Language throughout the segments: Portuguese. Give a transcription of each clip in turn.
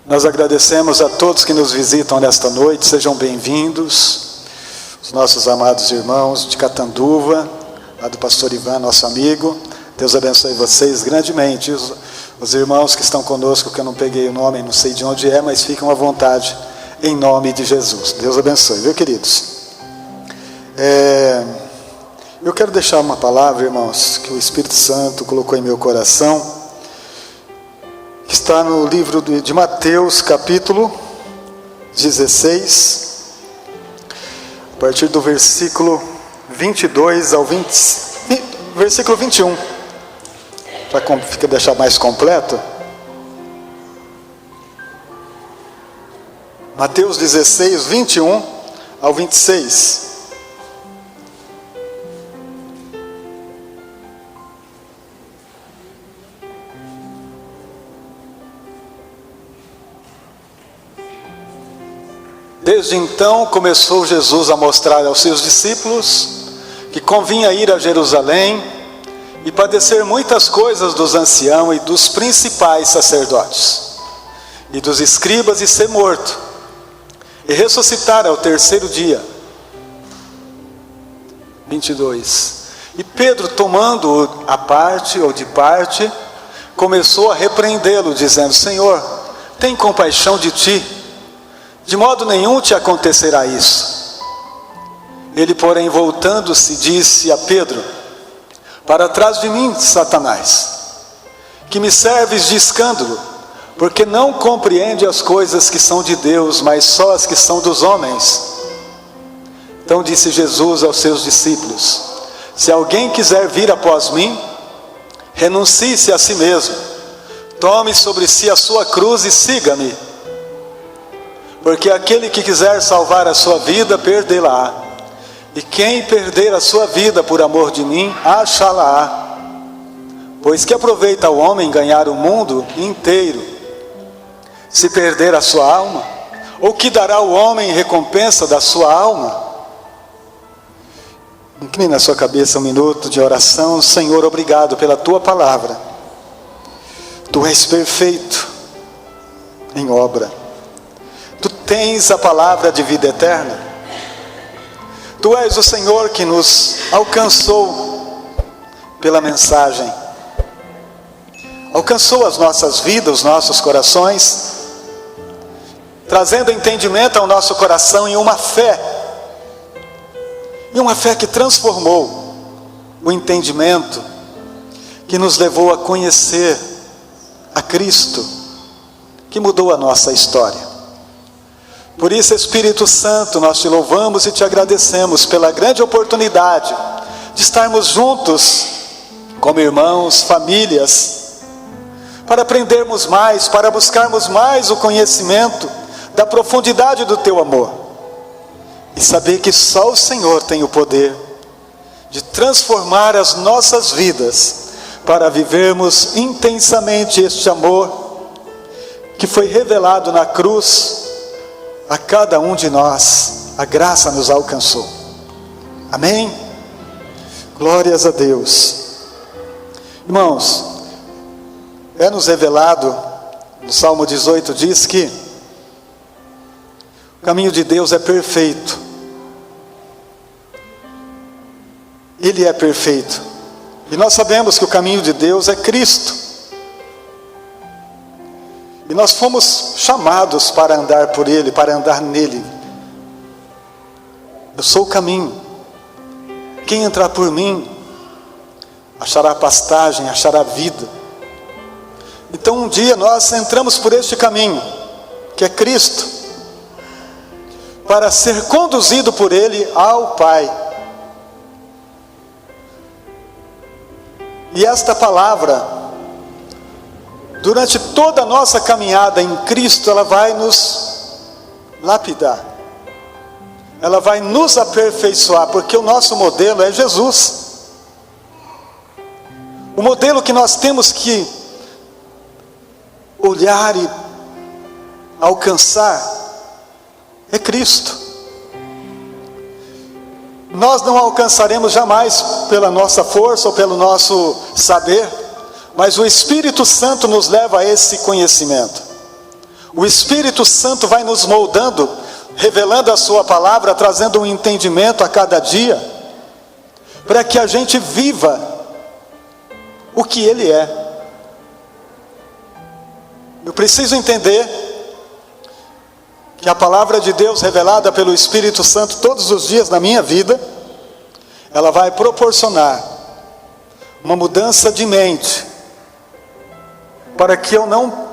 Nós agradecemos a todos que nos visitam nesta noite, sejam bem-vindos, os nossos amados irmãos de Catanduva, lá do pastor Ivan, nosso amigo. Deus abençoe vocês grandemente. Os irmãos que estão conosco, que eu não peguei o nome, não sei de onde é, mas ficam à vontade, em nome de Jesus. Deus abençoe, viu, queridos? Eu quero deixar uma palavra, irmãos, que o Espírito Santo colocou em meu coração, que está no livro de Mateus, capítulo 16, a partir do versículo 22 ao versículo 21, para deixar mais completo. Mateus 16, 21 ao 26. Desde então começou Jesus a mostrar aos seus discípulos que convinha ir a Jerusalém e padecer muitas coisas dos anciãos e dos principais sacerdotes e dos escribas, e ser morto e ressuscitar ao terceiro dia. 22. E Pedro, tomando-o à parte ou de parte, começou a repreendê-lo, dizendo: Senhor, tem compaixão de ti, de modo nenhum te acontecerá isso. Ele, porém, voltando-se, disse a Pedro: Para trás de mim, Satanás, que me serves de escândalo, porque não compreende as coisas que são de Deus, mas só as que são dos homens. Então disse Jesus aos seus discípulos: Se alguém quiser vir após mim, renuncie-se a si mesmo, tome sobre si a sua cruz e siga-me. Porque aquele que quiser salvar a sua vida, perdê-la-á. E quem perder a sua vida por amor de mim, achá-la-á. Pois que aproveita o homem ganhar o mundo inteiro, se perder a sua alma? Ou que dará o homem em recompensa da sua alma? Incline a sua cabeça um minuto de oração. Senhor, obrigado pela tua palavra. Tu és perfeito em obra. Tu tens a palavra de vida eterna. Tu és o Senhor que nos alcançou pela mensagem. Alcançou as nossas vidas, os nossos corações, trazendo entendimento ao nosso coração em uma fé. E uma fé que transformou o entendimento, que nos levou a conhecer a Cristo, que mudou a nossa história. Por isso, Espírito Santo, nós te louvamos e te agradecemos pela grande oportunidade de estarmos juntos como irmãos, famílias, para aprendermos mais, para buscarmos mais o conhecimento da profundidade do teu amor e saber que só o Senhor tem o poder de transformar as nossas vidas para vivermos intensamente este amor que foi revelado na cruz. A cada um de nós, a graça nos alcançou. Amém? Glórias a Deus. Irmãos, é-nos revelado, no Salmo 18 diz que o caminho de Deus é perfeito. Ele é perfeito. E nós sabemos que o caminho de Deus é Cristo. E nós fomos chamados para andar por Ele, para andar nele. Eu sou o caminho. Quem entrar por mim, achará pastagem, achará vida. Então um dia nós entramos por este caminho, que é Cristo, para ser conduzido por Ele ao Pai. E esta palavra, durante toda a nossa caminhada em Cristo, ela vai nos lapidar. Ela vai nos aperfeiçoar, porque o nosso modelo é Jesus. O modelo que nós temos que olhar e alcançar é Cristo. Nós não alcançaremos jamais pela nossa força ou pelo nosso saber, mas o Espírito Santo nos leva a esse conhecimento. O Espírito Santo vai nos moldando, revelando a sua palavra, trazendo um entendimento a cada dia, para que a gente viva o que Ele é. Eu preciso entender que a palavra de Deus revelada pelo Espírito Santo todos os dias na minha vida, ela vai proporcionar uma mudança de mente, para que eu não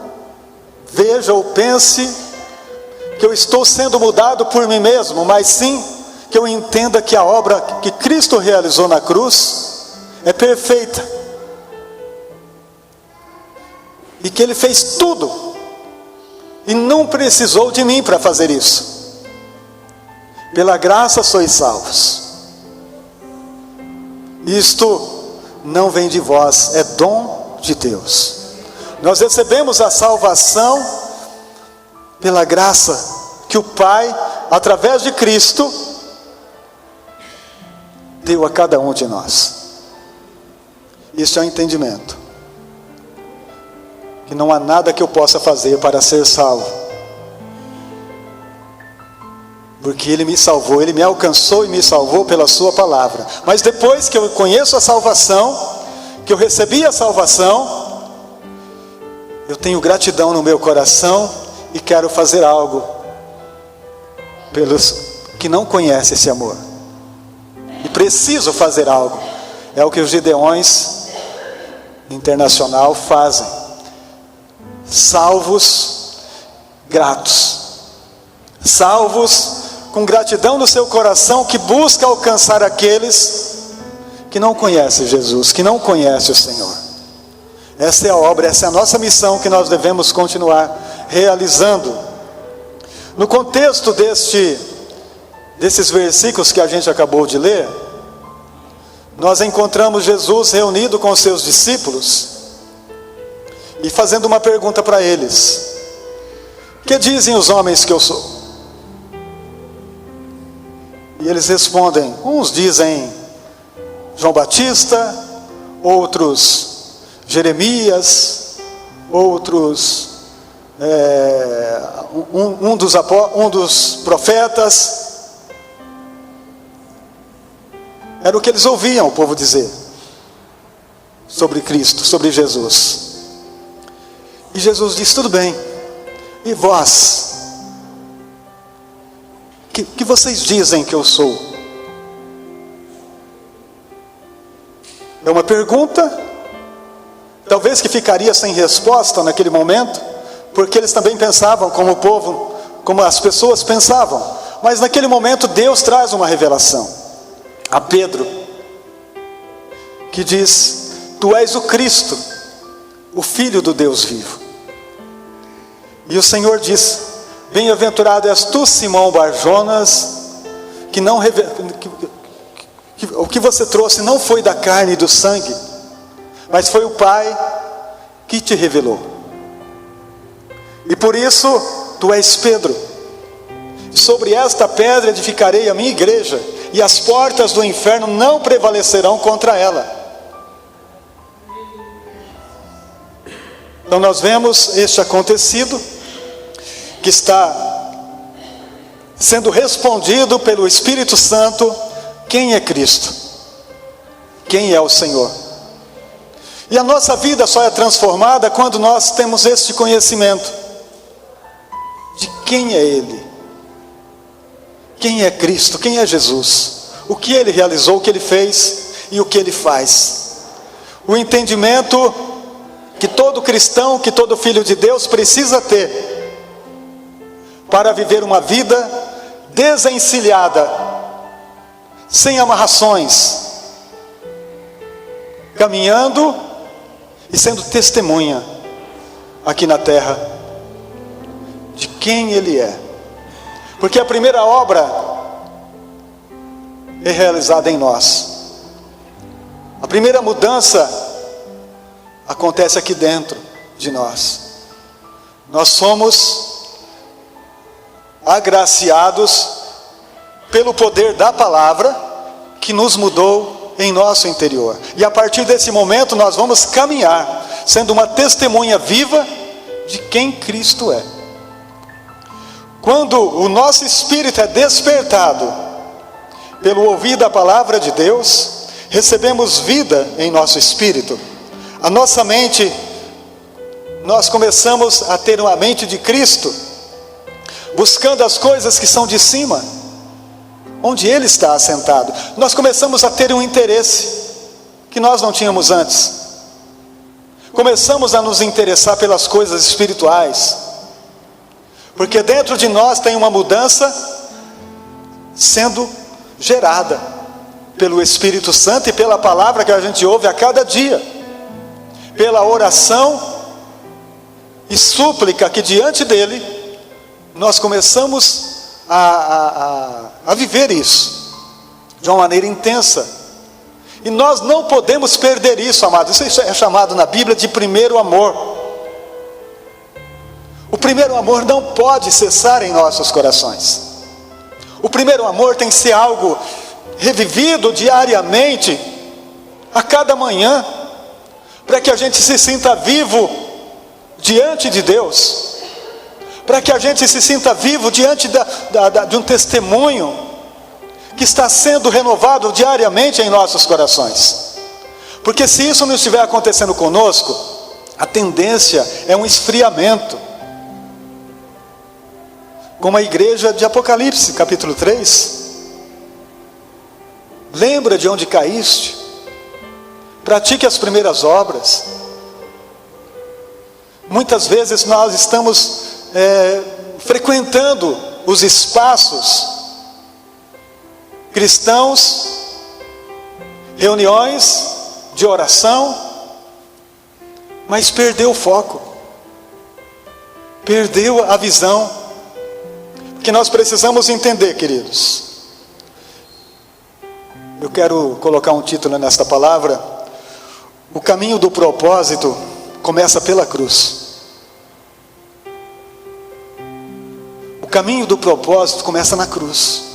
veja ou pense que eu estou sendo mudado por mim mesmo, mas sim que eu entenda que a obra que Cristo realizou na cruz é perfeita, e que Ele fez tudo e não precisou de mim para fazer isso. Pela graça sois salvos. Isto não vem de vós, é dom de Deus. Nós recebemos a salvação pela graça que o Pai, através de Cristo, deu a cada um de nós. Isso é um entendimento. Que não há nada que eu possa fazer para ser salvo. Porque Ele me salvou, Ele me alcançou e me salvou pela sua palavra. Mas depois que eu conheço a salvação, que eu recebi a salvação, eu tenho gratidão no meu coração e quero fazer algo pelos que não conhecem esse amor. E preciso fazer algo. É o que os Gideões Internacional fazem. Salvos, gratos. Salvos com gratidão no seu coração, que busca alcançar aqueles que não conhecem Jesus, que não conhecem o Senhor. Essa é a obra, essa é a nossa missão que nós devemos continuar realizando. No contexto desses versículos que a gente acabou de ler, nós encontramos Jesus reunido com os seus discípulos e fazendo uma pergunta para eles: que dizem os homens que eu sou? E eles respondem, uns dizem João Batista, outros Jeremias, outros um dos profetas. Era o que eles ouviam o povo dizer sobre Cristo, sobre Jesus. E Jesus disse: tudo bem, e vós? Que vocês dizem que eu sou? É uma pergunta, talvez que ficaria sem resposta naquele momento, porque eles também pensavam como o povo, como as pessoas pensavam. Mas naquele momento Deus traz uma revelação a Pedro, que diz: tu és o Cristo, o Filho do Deus vivo. E o Senhor diz: bem-aventurado és tu, Simão Barjonas, que não o que você trouxe não foi da carne e do sangue, mas foi o Pai que te revelou. E por isso tu és Pedro, e sobre esta pedra edificarei a minha igreja, e as portas do inferno não prevalecerão contra ela. Então nós vemos este acontecido, que está sendo respondido pelo Espírito Santo. Quem é Cristo? Quem é o Senhor? E a nossa vida só é transformada quando nós temos este conhecimento de quem é Ele, quem é Cristo, quem é Jesus, o que Ele realizou, o que Ele fez e o que Ele faz. O entendimento que todo cristão, que todo filho de Deus precisa ter para viver uma vida desencilhada, sem amarrações, caminhando e sendo testemunha aqui na terra de quem Ele é. Porque a primeira obra é realizada em nós. A primeira mudança acontece aqui dentro de nós. Nós somos agraciados pelo poder da palavra que nos mudou em nosso interior. E a partir desse momento nós vamos caminhar sendo uma testemunha viva de quem Cristo é. Quando o nosso espírito é despertado pelo ouvir da palavra de Deus, recebemos vida em nosso espírito. A nossa mente, nós começamos a ter uma mente de Cristo, buscando as coisas que são de cima, onde Ele está assentado. Nós começamos a ter um interesse que nós não tínhamos antes. Começamos a nos interessar pelas coisas espirituais, porque dentro de nós tem uma mudança sendo gerada pelo Espírito Santo e pela palavra que a gente ouve a cada dia, pela oração e súplica que diante dele nós começamos a viver isso de uma maneira intensa. E nós não podemos perder isso, amados. Isso é chamado na Bíblia de primeiro amor. O primeiro amor não pode cessar em nossos corações. O primeiro amor tem que ser algo revivido diariamente, a cada manhã, para que a gente se sinta vivo diante de Deus, para que a gente se sinta vivo diante de um testemunho que está sendo renovado diariamente em nossos corações. Porque se isso não estiver acontecendo conosco, a tendência é um esfriamento. Como a igreja de Apocalipse, capítulo 3. Lembra de onde caíste, pratique as primeiras obras. Muitas vezes nós estamos frequentando os espaços cristãos, reuniões de oração, mas perdeu o foco, perdeu a visão. Que nós precisamos entender, queridos. Eu quero colocar um título nesta palavra: o caminho do propósito começa pela cruz. O caminho do propósito começa na cruz.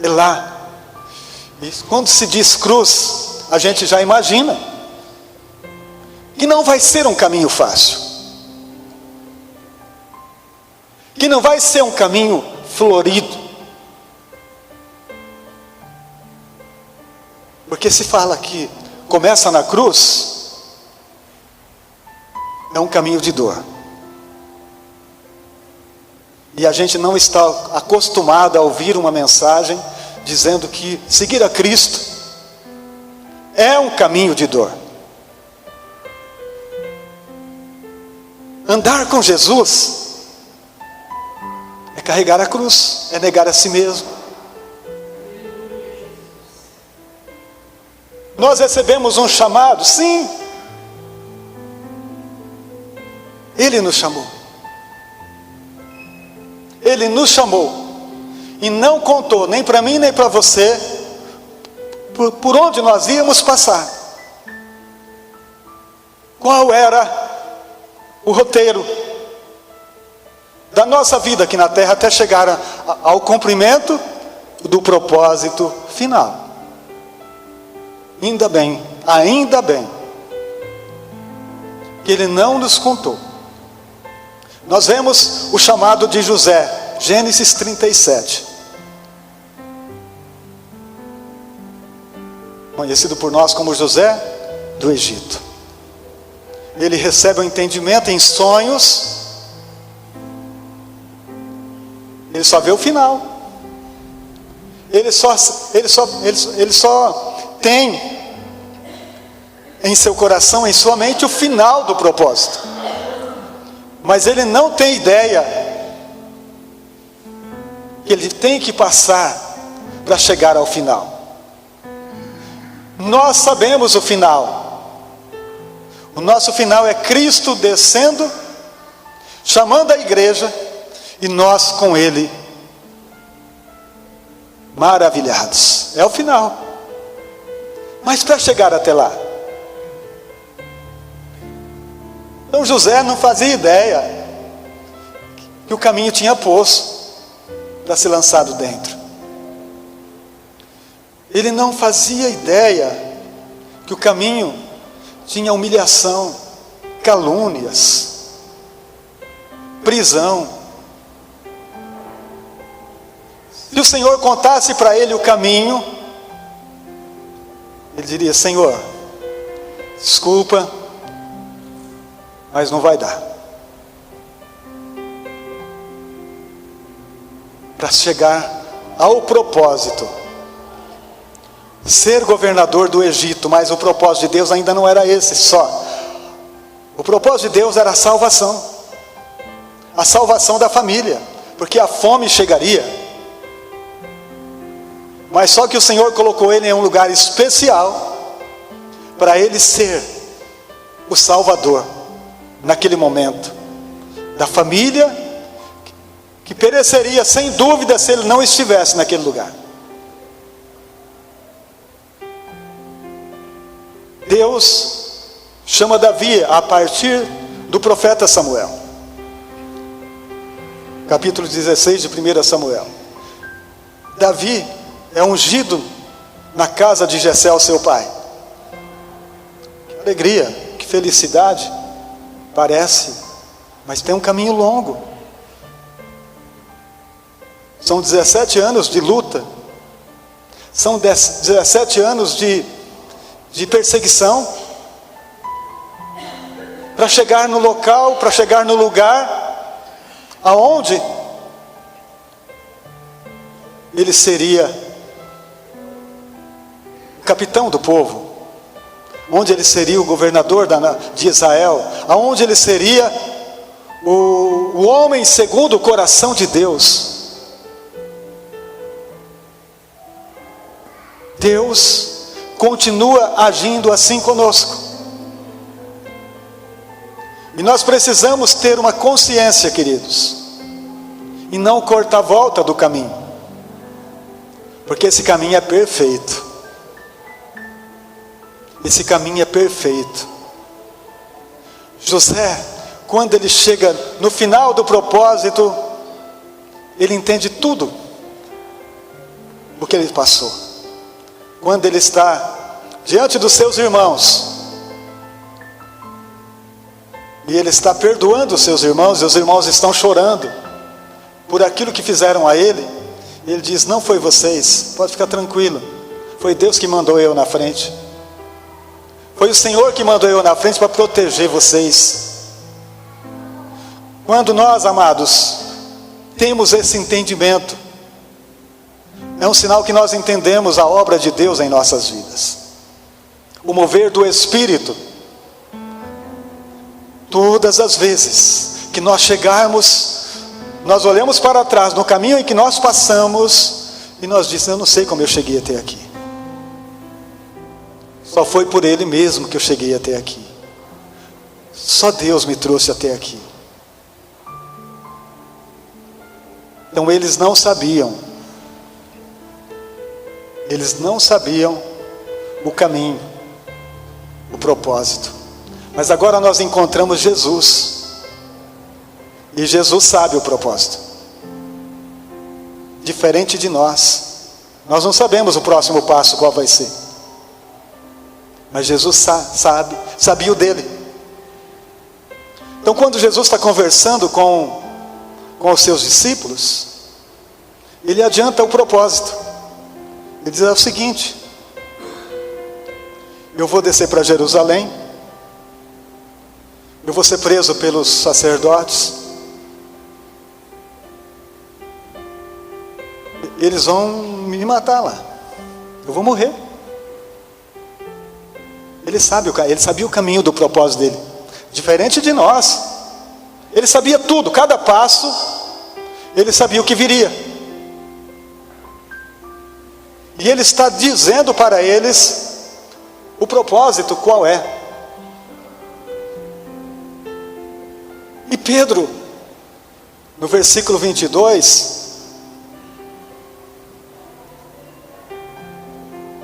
É lá. E quando se diz cruz, a gente já imagina que não vai ser um caminho fácil, que não vai ser um caminho florido. Porque se fala que começa na cruz, é um caminho de dor. E a gente não está acostumado a ouvir uma mensagem dizendo que seguir a Cristo é um caminho de dor. Andar com Jesus é carregar a cruz, é negar a si mesmo. Nós recebemos um chamado, sim. Ele nos chamou. Ele nos chamou. E não contou, nem para mim, nem para você, por onde nós íamos passar. Qual era o roteiro da nossa vida aqui na terra até chegar ao cumprimento do propósito final. Ainda bem que Ele não nos contou. Nós vemos o chamado de José, Gênesis 37. Conhecido por nós como José do Egito. Ele recebe o entendimento em sonhos. Ele só vê o final. Ele só tem em seu coração, em sua mente, o final do propósito. Mas ele não tem ideia que ele tem que passar para chegar ao final. Nós sabemos o final. O nosso final é Cristo descendo, chamando a igreja, e nós com Ele, maravilhados. É o final. Mas para chegar até lá, então José não fazia ideia que o caminho tinha poço para ser lançado dentro. Ele não fazia ideia que o caminho tinha humilhação, calúnias, prisão. Se o Senhor contasse para ele o caminho, ele diria: Senhor, desculpa, mas não vai dar. Para chegar ao propósito, ser governador do Egito, mas o propósito de Deus ainda não era esse só. O propósito de Deus era a salvação da família, porque a fome chegaria. Mas só que o Senhor colocou ele em um lugar especial, para ele ser o Salvador, naquele momento, da família, que pereceria sem dúvida se ele não estivesse naquele lugar. Deus chama Davi a partir do profeta Samuel. Capítulo 16 de 1 Samuel. Davi é ungido na casa de Jessé, seu pai. Que alegria, que felicidade, parece, mas tem um caminho longo. São 17 anos de luta, são 17 anos de perseguição, para chegar no local, para chegar no lugar, aonde ele seria o capitão do povo, onde ele seria o governador de Israel, aonde ele seria o homem segundo o coração de Deus. Deus continua agindo assim conosco. E nós precisamos ter uma consciência, queridos, e não cortar a volta do caminho, porque esse caminho é perfeito. Esse caminho é perfeito. José, quando ele chega no final do propósito, ele entende tudo o que ele passou. Quando ele está diante dos seus irmãos, e ele está perdoando os seus irmãos, e os irmãos estão chorando por aquilo que fizeram a ele, ele diz: não foi vocês, pode ficar tranquilo, foi Deus que mandou eu na frente, foi o Senhor que mandou eu na frente para proteger vocês. Quando nós, amados, temos esse entendimento, é um sinal que nós entendemos a obra de Deus em nossas vidas, o mover do Espírito. Todas as vezes que nós chegarmos, nós olhamos para trás no caminho em que nós passamos, e nós dizemos: eu não sei como eu cheguei até aqui, só foi por Ele mesmo que eu cheguei até aqui, só Deus me trouxe até aqui. Então eles não sabiam o caminho, o propósito. Mas agora nós encontramos Jesus, e Jesus sabe o propósito. Diferente de nós não sabemos o próximo passo qual vai ser, mas Jesus sabia o dele. Então quando Jesus está conversando com os seus discípulos, ele adianta o propósito. Ele diz o seguinte: eu vou descer para Jerusalém, eu vou ser preso pelos sacerdotes, eles vão me matar lá, eu vou morrer. Ele sabia o caminho do propósito dele, diferente de nós. Ele sabia tudo, cada passo, ele sabia o que viria. E ele está dizendo para eles o propósito qual é. E Pedro, no versículo 22,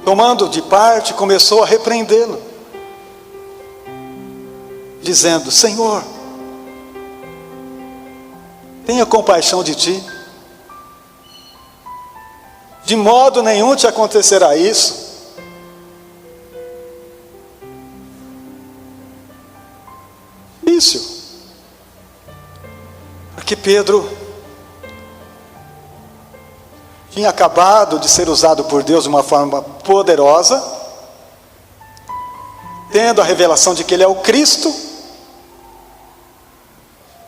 tomando de parte, começou a repreendê-lo, dizendo: Senhor, tenha compaixão de ti, de modo nenhum te acontecerá isso. Difícil, Porque Pedro tinha acabado de ser usado por Deus de uma forma poderosa, tendo a revelação de que ele é o Cristo,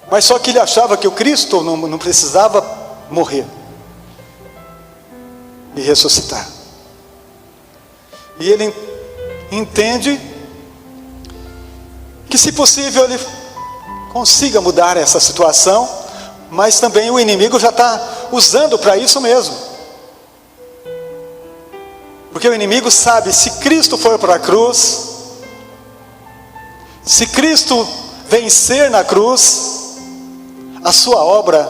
mas só que ele achava que o Cristo não precisava morrer e ressuscitar. E ele entende que, se possível, ele consiga mudar essa situação, mas também o inimigo já está usando para isso mesmo. Porque o inimigo sabe, se Cristo for para a cruz, se Cristo vencer na cruz, a sua obra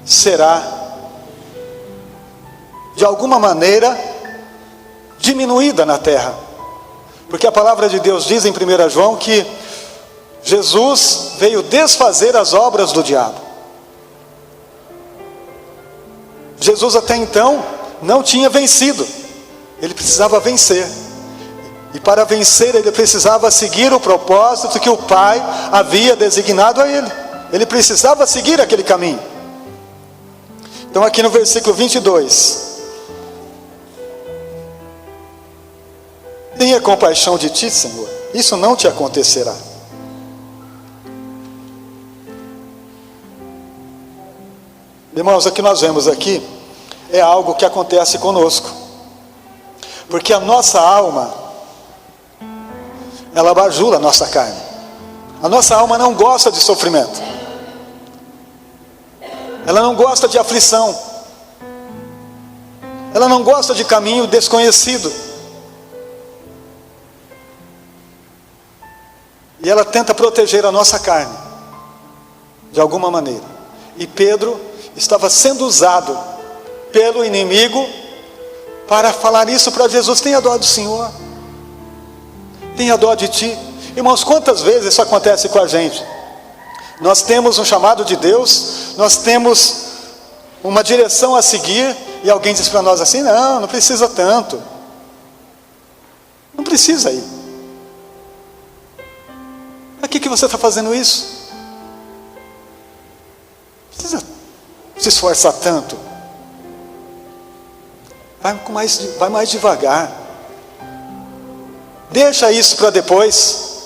será, de alguma maneira, diminuída na terra. Porque a palavra de Deus diz em 1 João que Jesus veio desfazer as obras do diabo. Jesus até então não tinha vencido, ele precisava vencer. E para vencer ele precisava seguir o propósito que o Pai havia designado a ele. Ele precisava seguir aquele caminho. Então aqui no versículo 22. Tenha compaixão de ti, Senhor, isso não te acontecerá. Irmãos, o que nós vemos aqui é algo que acontece conosco. Porque a nossa alma, ela bajula a nossa carne. A nossa alma não gosta de sofrimento. Ela não gosta de aflição. Ela não gosta de caminho desconhecido. E ela tenta proteger a nossa carne, de alguma maneira. E Pedro estava sendo usado pelo inimigo para falar isso para Jesus: tenha dó do Senhor, tenha dó de ti. Irmãos, quantas vezes isso acontece com a gente? Nós temos um chamado de Deus, nós temos uma direção a seguir, e alguém diz para nós assim: não precisa tanto, não precisa ir. Para que você está fazendo isso? Precisa se esforçar tanto. Vai mais devagar. Deixa isso para depois.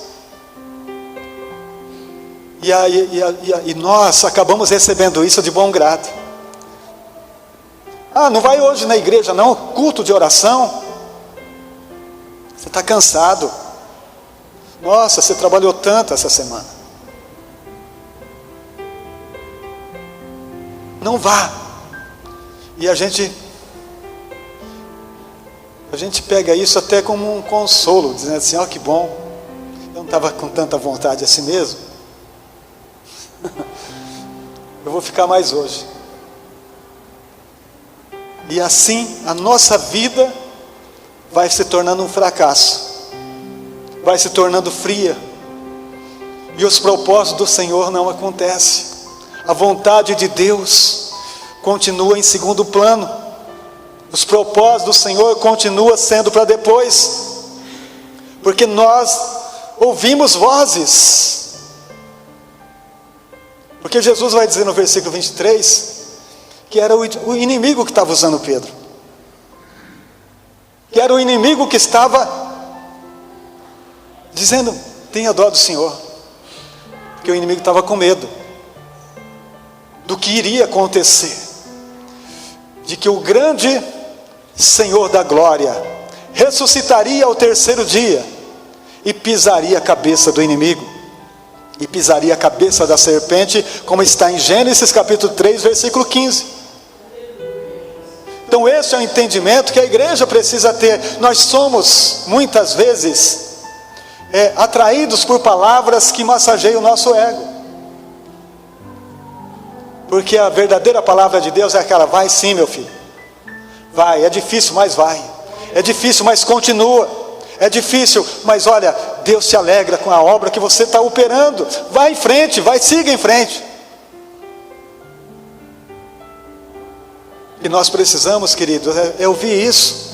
E nós acabamos recebendo isso de bom grado. Não vai hoje na igreja não, culto de oração. Você está cansado. Nossa, você trabalhou tanto essa semana. Não vá. E a gente pega isso até como um consolo, dizendo assim: que bom, eu não estava com tanta vontade assim mesmo. Eu vou ficar mais hoje. E assim a nossa vida vai se tornando um fracasso, vai se tornando fria, e os propósitos do Senhor não acontecem. A vontade de Deus continua em segundo plano. Os propósitos do Senhor continuam sendo para depois, porque nós ouvimos vozes. Porque Jesus vai dizer no versículo 23 que era o inimigo que estava usando Pedro, que era o inimigo que estava dizendo: tenha dó do Senhor. Porque o inimigo estava com medo do que iria acontecer, de que o grande Senhor da glória ressuscitaria ao terceiro dia e pisaria a cabeça do inimigo, e pisaria a cabeça da serpente, como está em Gênesis capítulo 3, versículo 15. Então esse é o entendimento que a igreja precisa ter. Nós somos muitas vezes atraídos por palavras que massageiam o nosso ego, porque a verdadeira palavra de Deus é aquela: vai sim, meu filho, vai, é difícil, mas vai, é difícil, mas continua, é difícil, mas olha, Deus se alegra com a obra que você está operando, vai em frente, siga em frente. E nós precisamos, queridos, é ouvir isso.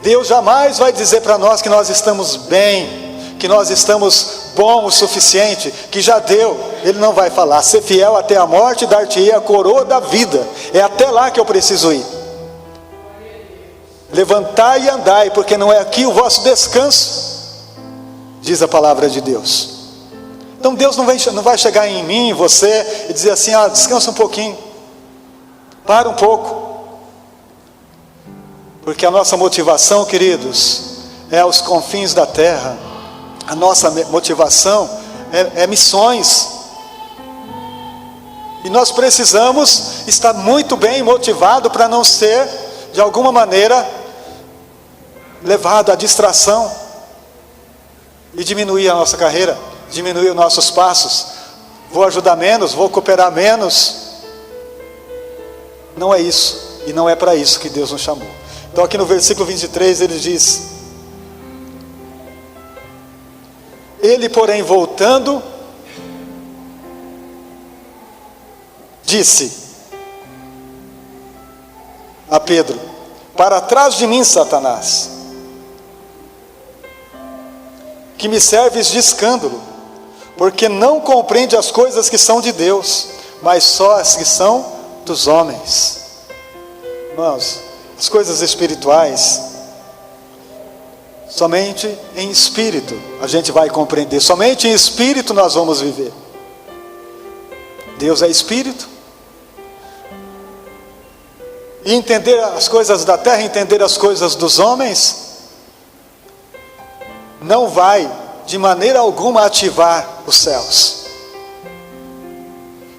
Deus jamais vai dizer para nós que nós estamos bem, que nós estamos bom o suficiente, que já deu. Ele não vai falar: ser fiel até a morte, dar-te-ei a coroa da vida. É até lá que eu preciso ir. Levantai e andai, porque não é aqui o vosso descanso, diz a palavra de Deus. Então Deus não vai chegar em mim, em você, e dizer assim: descansa um pouquinho, para um pouco. Porque a nossa motivação, queridos, é aos confins da terra. A nossa motivação é missões. E nós precisamos estar muito bem motivado para não ser, de alguma maneira, levado à distração e diminuir a nossa carreira, diminuir os nossos passos. Vou ajudar menos, vou cooperar menos. Não é isso, e não é para isso que Deus nos chamou. Então aqui no versículo 23 ele diz: ele, porém, voltando, disse a Pedro: para trás de mim, Satanás, que me serves de escândalo, porque não compreende as coisas que são de Deus, mas só as que são dos homens. Irmãos, as coisas espirituais, somente em espírito a gente vai compreender, somente em espírito nós vamos viver. Deus é espírito, e entender as coisas da terra, entender as coisas dos homens, não vai de maneira alguma ativar os céus.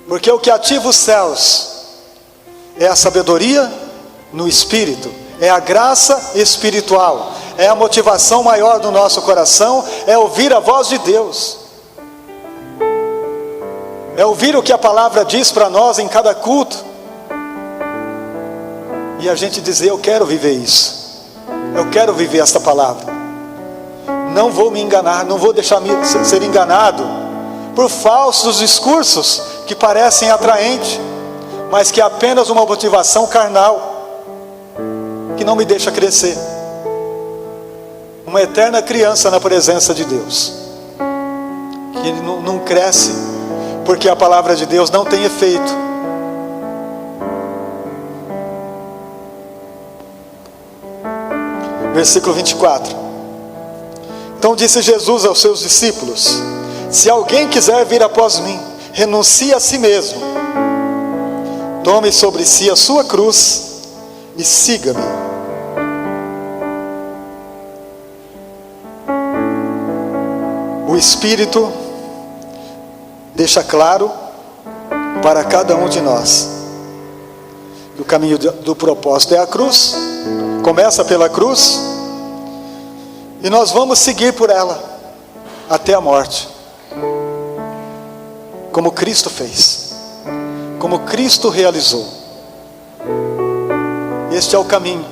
Porque o que ativa os céus é a sabedoria no espírito, é a graça espiritual, é a motivação maior do nosso coração, é ouvir a voz de Deus, é ouvir o que a palavra diz para nós em cada culto, e a gente dizer: eu quero viver isso, eu quero viver esta palavra. Não vou me enganar, não vou deixar ser enganado por falsos discursos que parecem atraentes, mas que é apenas uma motivação carnal, que não me deixa crescer. Uma eterna criança na presença de Deus, que não cresce, porque a palavra de Deus não tem efeito. Versículo 24. Então disse Jesus aos seus discípulos: se alguém quiser vir após mim, renuncie a si mesmo, tome sobre si a sua cruz e siga-me. O Espírito deixa claro para cada um de nós que o caminho do propósito é a cruz. Começa pela cruz, e nós vamos seguir por ela até a morte, como Cristo fez, como Cristo realizou. Este é o caminho: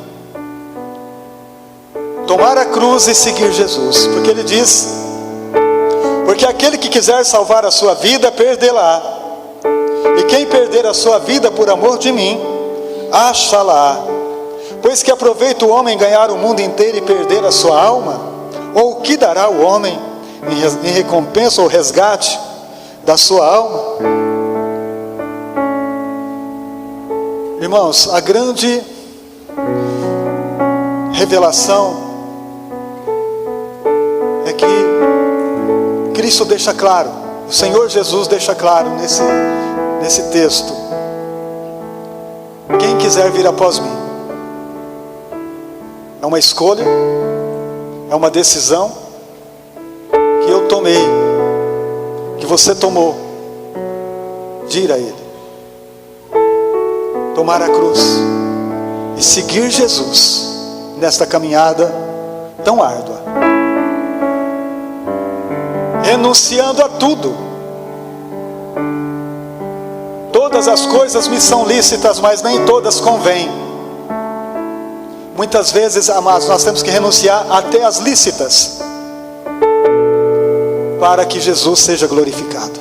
tomar a cruz e seguir Jesus, porque ele diz: porque aquele que quiser salvar a sua vida, perdê-la, e quem perder a sua vida por amor de mim, achá-la. Pois que aproveita o homem ganhar o mundo inteiro e perder a sua alma? Ou o que dará o homem em recompensa ou resgate da sua alma? Irmãos, a grande revelação é que Cristo deixa claro, o Senhor Jesus deixa claro nesse texto: quem quiser vir após mim. É uma escolha, é uma decisão que eu tomei, que você tomou, de ir a Ele, tomar a cruz e seguir Jesus nesta caminhada tão árdua, renunciando a tudo. Todas as coisas me são lícitas, mas nem todas convêm. Muitas vezes, amados, nós temos que renunciar até as lícitas, para que Jesus seja glorificado.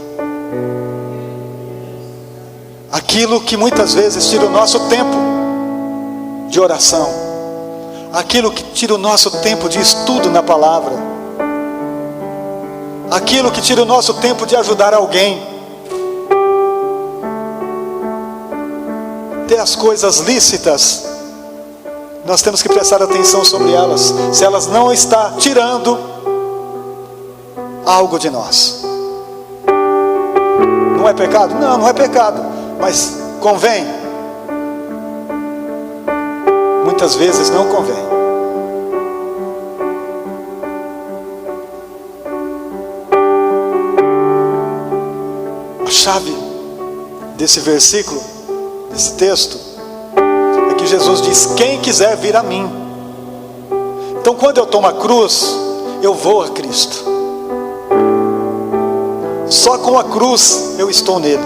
Aquilo que muitas vezes tira o nosso tempo de oração, aquilo que tira o nosso tempo de estudo na palavra, aquilo que tira o nosso tempo de ajudar alguém. Ter as coisas lícitas, nós temos que prestar atenção sobre elas, se elas não estão tirando algo de nós. Não é pecado? Não, não é pecado, mas convém? Muitas vezes não convém. A chave desse versículo, desse texto, é que Jesus diz: quem quiser vir a mim. Então, quando eu tomo a cruz, eu vou a Cristo. Só com a cruz eu estou nele.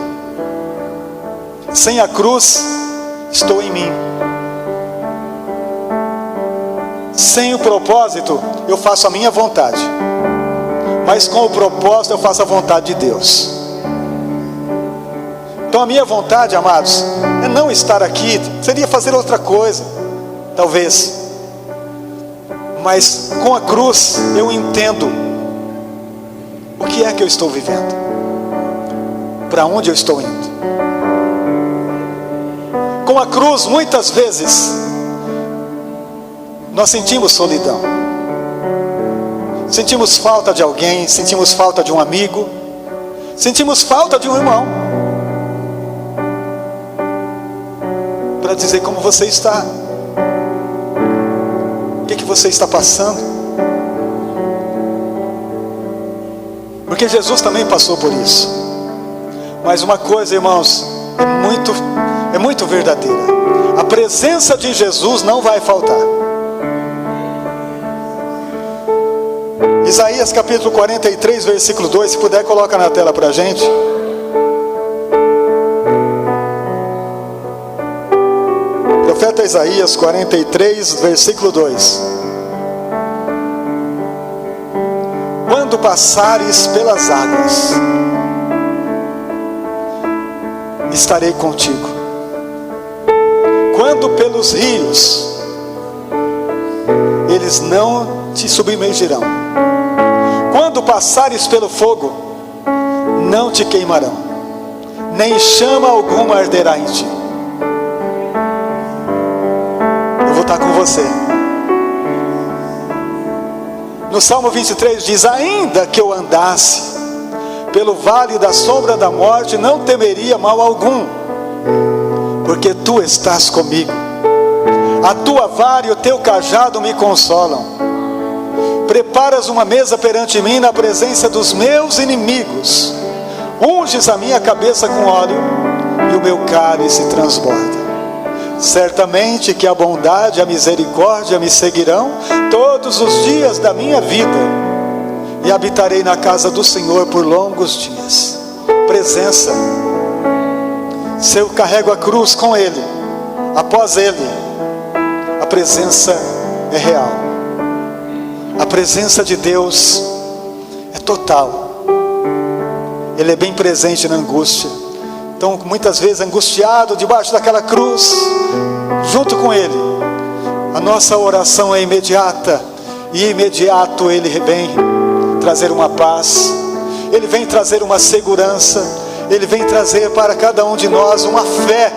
Sem a cruz, estou em mim. Sem o propósito, eu faço a minha vontade. Mas com o propósito, eu faço a vontade de Deus. Então a minha vontade, amados, é não estar aqui. Seria fazer outra coisa, talvez. Mas com a cruz, eu entendo o que é que eu estou vivendo, para onde eu estou indo. Com a cruz, muitas vezes, nós sentimos solidão, sentimos falta de alguém, sentimos falta de um amigo, sentimos falta de um irmão, para dizer como você está, o que você está passando. Porque Jesus também passou por isso. Mas uma coisa, irmãos, é muito verdadeira: a presença de Jesus não vai faltar. Isaías capítulo 43, versículo 2, se puder coloca na tela para a gente. Profeta Isaías 43, versículo 2. Quando passares pelas águas, estarei contigo. Quando pelos rios, eles não te submergirão. Quando passares pelo fogo, não te queimarão, nem chama alguma arderá em ti. Eu vou estar com você. No Salmo 23 diz: ainda que eu andasse pelo vale da sombra da morte, não temeria mal algum, porque tu estás comigo. A tua vara e o teu cajado me consolam. Preparas uma mesa perante mim na presença dos meus inimigos. Unges a minha cabeça com óleo e o meu cálice transborda. Certamente que a bondade e a misericórdia me seguirão todos os dias da minha vida, e habitarei na casa do Senhor por longos dias. Presença. Se eu carrego a cruz com Ele, após Ele, a presença é real. A presença de Deus é total. Ele é bem presente na angústia. Então, muitas vezes angustiado debaixo daquela cruz, junto com Ele, a nossa oração é imediata, e imediato Ele vem trazer uma paz, Ele vem trazer uma segurança, Ele vem trazer para cada um de nós uma fé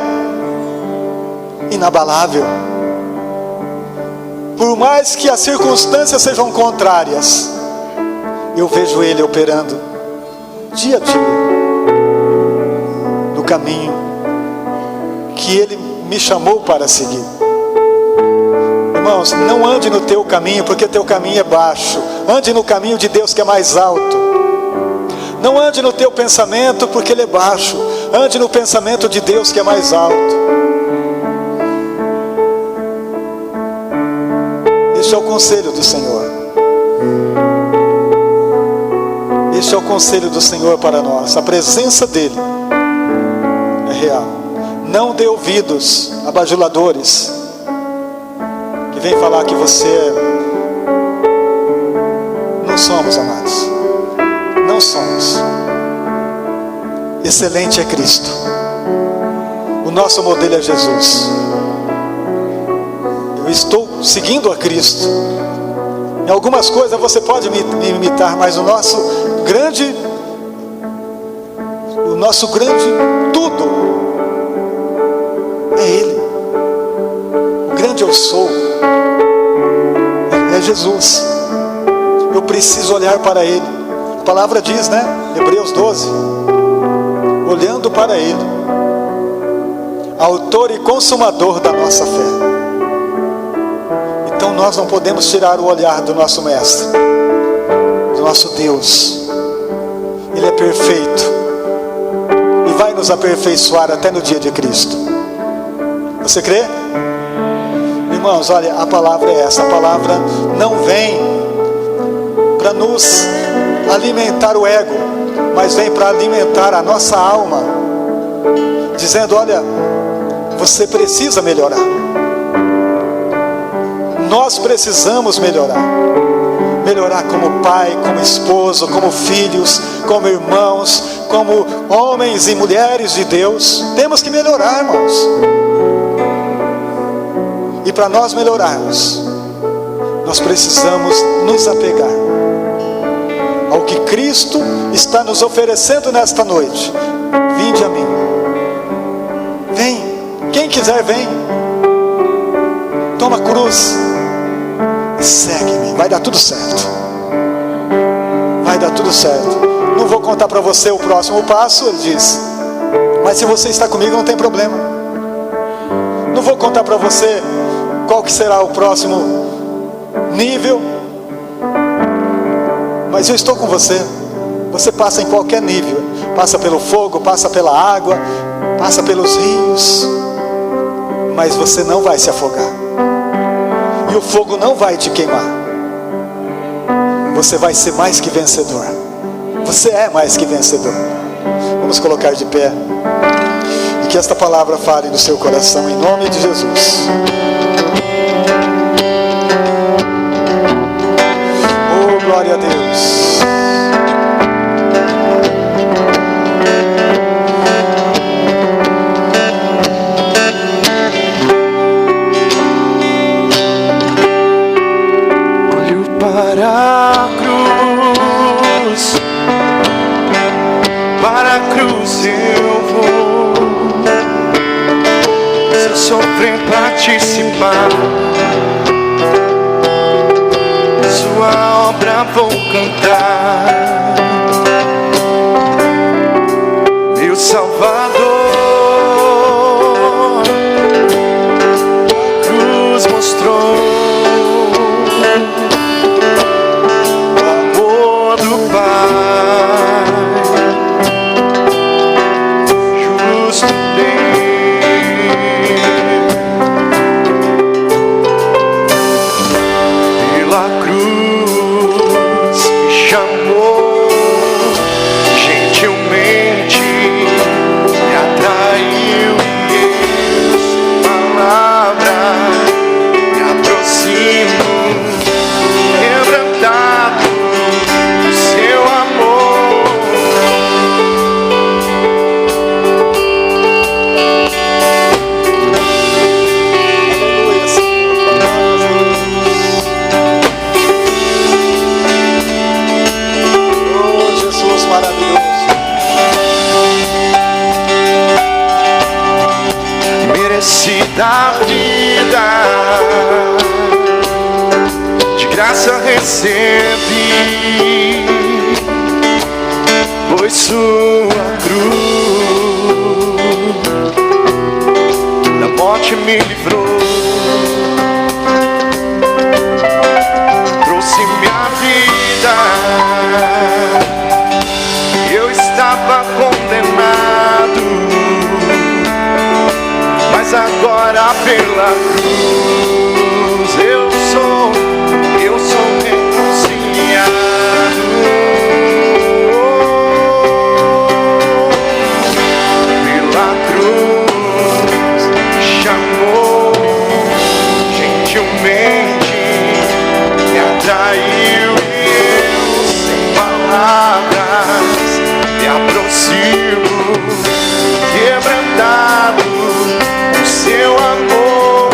inabalável. Por mais que as circunstâncias sejam contrárias, eu vejo Ele operando dia a dia no caminho que Ele me chamou para seguir. Irmãos, não ande no teu caminho, porque teu caminho é baixo. Ande no caminho de Deus, que é mais alto. Não ande no teu pensamento, porque ele é baixo. Ande no pensamento de Deus, que é mais alto. Este é o conselho do Senhor. Este é o conselho do Senhor para nós. A presença dEle é real. Não dê ouvidos a bajuladores que vem falar que você não somos, amados. Não somos. Excelente é Cristo. O nosso modelo é Jesus. Eu estou seguindo a Cristo. Em algumas coisas você pode me imitar, mas o nosso nosso grande tudo é Ele. O grande eu sou é Jesus. Eu preciso olhar para Ele. A palavra diz, né? Hebreus 12, olhando para Ele, autor e consumador da nossa fé. Então nós não podemos tirar o olhar do nosso Mestre, do nosso Deus. Ele é perfeito e vai nos aperfeiçoar até no dia de Cristo. Você crê? Irmãos, olha, a palavra é essa. A palavra não vem para nos alimentar o ego, mas vem para alimentar a nossa alma, dizendo: olha, você precisa melhorar. Nós precisamos melhorar. Melhorar como pai, como esposo, como filhos, como irmãos, como homens e mulheres de Deus. Temos que melhorar, irmãos. E para nós melhorarmos, nós precisamos nos apegar ao que Cristo está nos oferecendo nesta noite. Vinde a mim. Vem. Quem quiser, vem. Toma a cruz e segue-me. Vai dar tudo certo. Vai dar tudo certo. Não vou contar para você o próximo passo, ele diz, mas se você está comigo não tem problema. Não vou contar para você qual que será o próximo nível, mas eu estou com você. Você passa em qualquer nível. Passa pelo fogo, passa pela água, passa pelos rios, mas você não vai se afogar. E o fogo não vai te queimar. Você vai ser mais que vencedor. Você é mais que vencedor. Vamos colocar de pé. E que esta palavra fale no seu coração, em nome de Jesus. Oh, glória a Deus. Para a cruz eu vou, se eu sofrer participar, sua obra vou cantar. Meu Salvador, a cruz mostrou o amor do Pai. Pela cruz me chamou, gentilmente me atraiu, e essa palavra me aproximo, quebrantado do seu amor. Da vida, de graça recebi, pois sua cruz da morte me livrou, trouxe minha vida. Eu estava condenado, mas agora pela cruz eu sou reconciliado. Pela cruz me chamou, gentilmente me atraiu, e eu sem palavras me aproximo, quebrantado seu amor.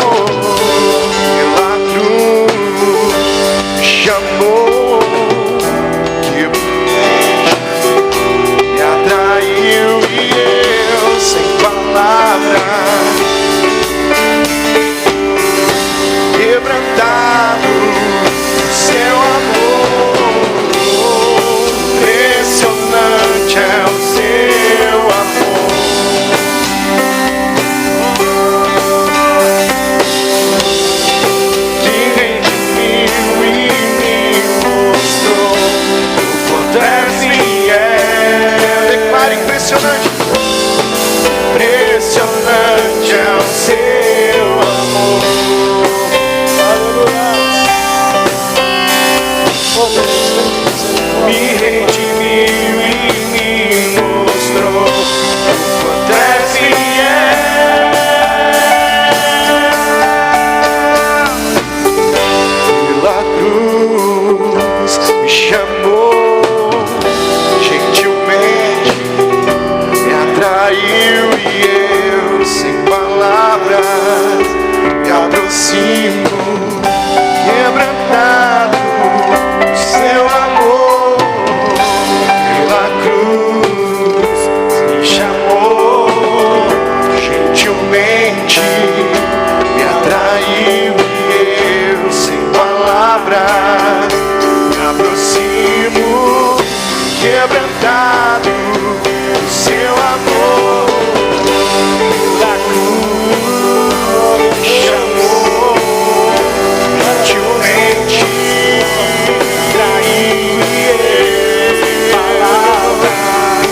e eu sem palavras me aproximo, quebrantado o seu amor. Pela cruz me chamou, gentilmente me atraiu e eu sem palavras me aproximo, quebrantado o seu amor. Pela cruz me chamou, gentilmente me atraiu e eu sem palavras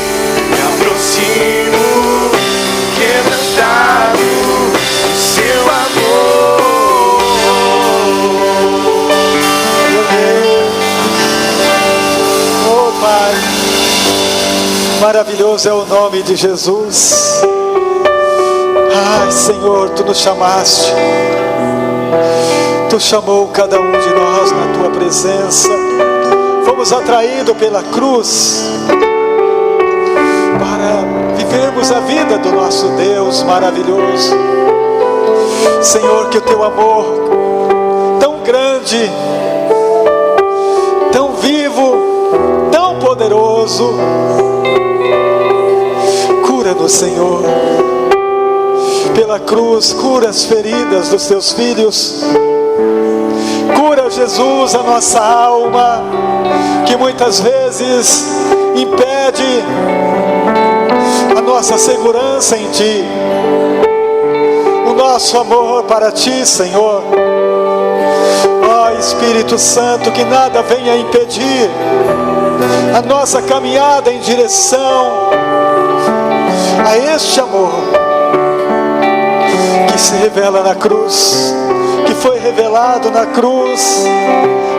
me aproximo, quebrantado o seu amor. Oh Pai, maravilhoso é o nome de Jesus. Ai Senhor, Tu nos chamaste, Tu chamou cada um de nós na Tua presença. Fomos atraídos pela cruz para vivermos a vida do nosso Deus maravilhoso. Senhor, que o Teu amor tão grande, tão vivo, tão poderoso, cura-nos, Senhor. Pela cruz, cura as feridas dos Teus filhos. Cura, Jesus, a nossa alma, que muitas vezes impede a nossa segurança em Ti, o nosso amor para Ti, Senhor. Ó Espírito Santo, que nada venha impedir a nossa caminhada em direção a este amor que se revela na cruz, que foi revelado na cruz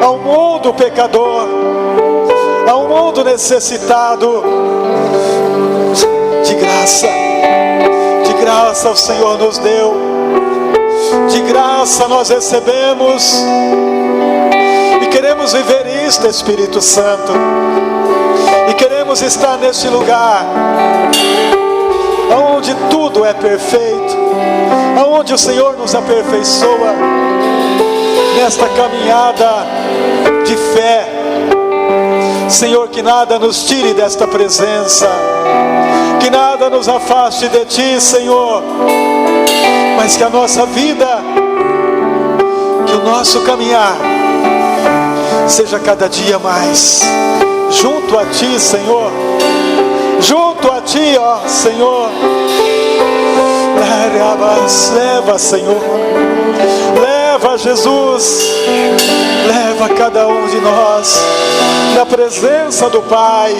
ao mundo pecador, ao mundo necessitado de graça o Senhor nos deu, de graça nós recebemos e queremos viver isto, Espírito Santo, e queremos estar neste lugar onde tudo é perfeito, onde o Senhor nos aperfeiçoa nesta caminhada de fé. Senhor, que nada nos tire desta presença, que nada nos afaste de Ti, Senhor, mas que a nossa vida, que o nosso caminhar seja cada dia mais junto a Ti, Senhor, junto a Ti, ó Senhor. Leva, Senhor, leva, Jesus, leva cada um de nós na presença do Pai,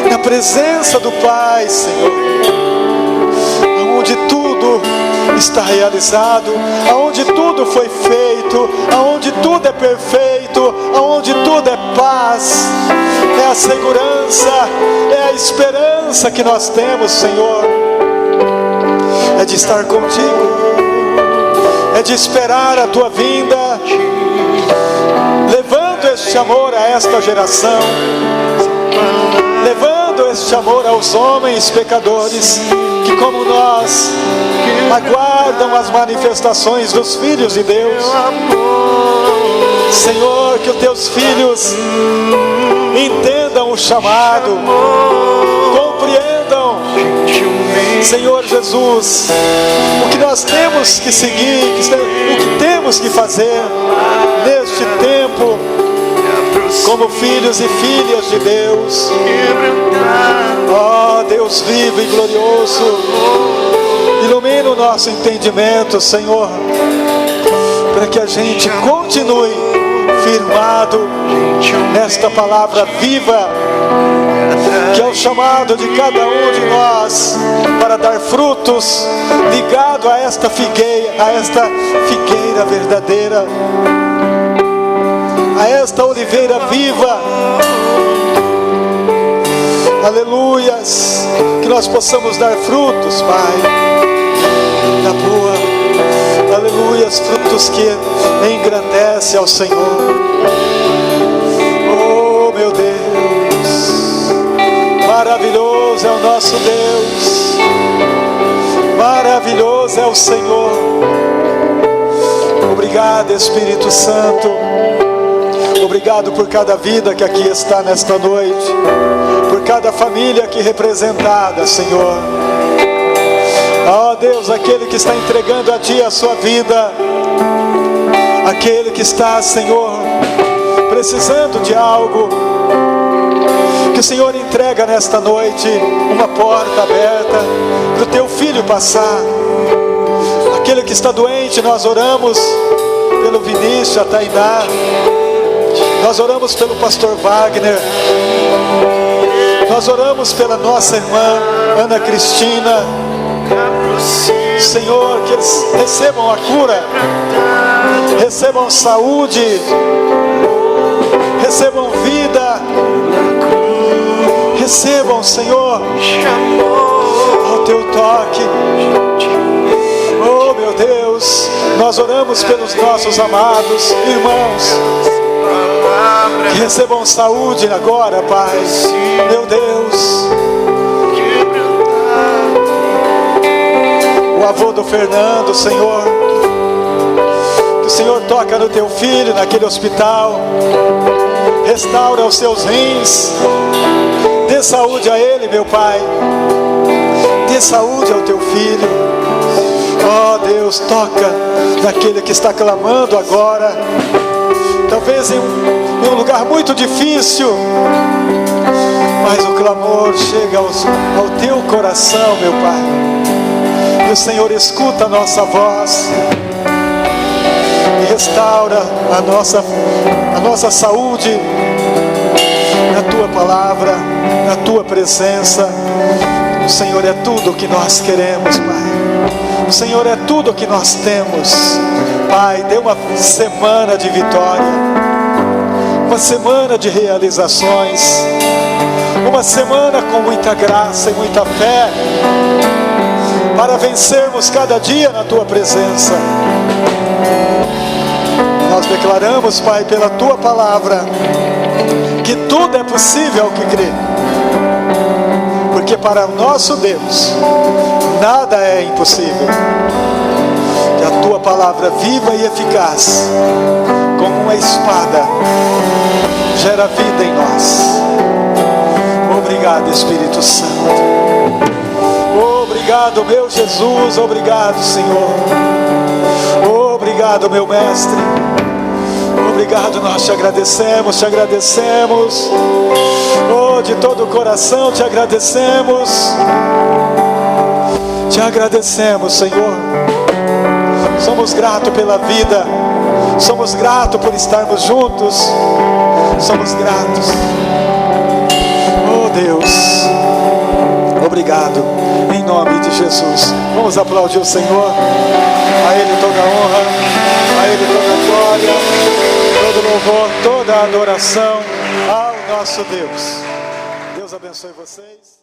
na presença do Pai, Senhor, onde tudo está realizado, aonde tudo foi feito, aonde tudo é perfeito, aonde tudo é paz, é a segurança, é a esperança que nós temos, Senhor, é de estar contigo, é de esperar a Tua vinda, levando este amor a esta geração, levando este amor aos homens pecadores que, como nós, aguardam as manifestações dos filhos de Deus. Senhor, que os Teus filhos entendam o chamado, compreendam, Senhor Jesus, o que nós temos que seguir, o que temos que fazer neste tempo, como filhos e filhas de Deus. Ó Deus vivo e glorioso, ilumina o nosso entendimento, Senhor, para que a gente continue firmado nesta palavra viva, que é o chamado de cada um de nós para dar frutos ligado a esta figueira verdadeira, a esta oliveira viva. Aleluias, que nós possamos dar frutos, Pai, da boa, aleluias, frutos que engrandecem ao Senhor. Oh meu Deus, maravilhoso é o nosso Deus. maravilhoso é o Senhor. Obrigado, Espírito Santo. Obrigado por cada vida que aqui está nesta noite, por cada família aqui representada, Senhor. Ó Deus, aquele que está entregando a Ti a sua vida, aquele que está, Senhor, precisando de algo, que o Senhor entrega nesta noite uma porta aberta para o Teu Filho passar. Aquele que está doente, nós oramos pelo Vinícius, a Tainá, nós oramos pelo pastor Wagner, nós oramos pela nossa irmã Ana Cristina. Senhor, que eles recebam a cura, recebam saúde, recebam vida, recebam, Senhor, o Teu toque. Oh meu Deus, nós oramos pelos nossos amados irmãos, que recebam saúde agora, Pai. Meu Deus, o avô do Fernando, Senhor, que o Senhor toca no Teu filho, naquele hospital, restaura os seus rins, dê saúde a ele, meu Pai, dê saúde ao Teu filho. Ó Deus, toca naquele que está clamando agora, talvez em um lugar muito difícil, mas o clamor chega ao Teu coração, meu Pai, e o Senhor escuta a nossa voz e restaura a nossa saúde na Tua palavra, na Tua presença. O Senhor é tudo o que nós queremos, Pai. O Senhor é tudo o que nós temos. Pai, dê uma semana de vitória, uma semana de realizações, uma semana com muita graça e muita fé, para vencermos cada dia na Tua presença. Nós declaramos, Pai, pela Tua palavra, que tudo é possível ao que crê, porque para o nosso Deus nada é impossível. Que a Tua palavra viva e eficaz, como uma espada, gera vida em nós. Obrigado, Espírito Santo. Obrigado, meu Jesus. Obrigado, Senhor. Obrigado, meu Mestre. Obrigado, nós te agradecemos, te agradecemos. Oh, de todo o coração te agradecemos. Te agradecemos, Senhor. Somos gratos pela vida. Somos gratos por estarmos juntos. Somos gratos. Oh Deus, obrigado, em nome de Jesus. Vamos aplaudir o Senhor. A Ele toda a honra, a Ele toda a glória, todo louvor, toda a adoração ao nosso Deus. Deus abençoe vocês.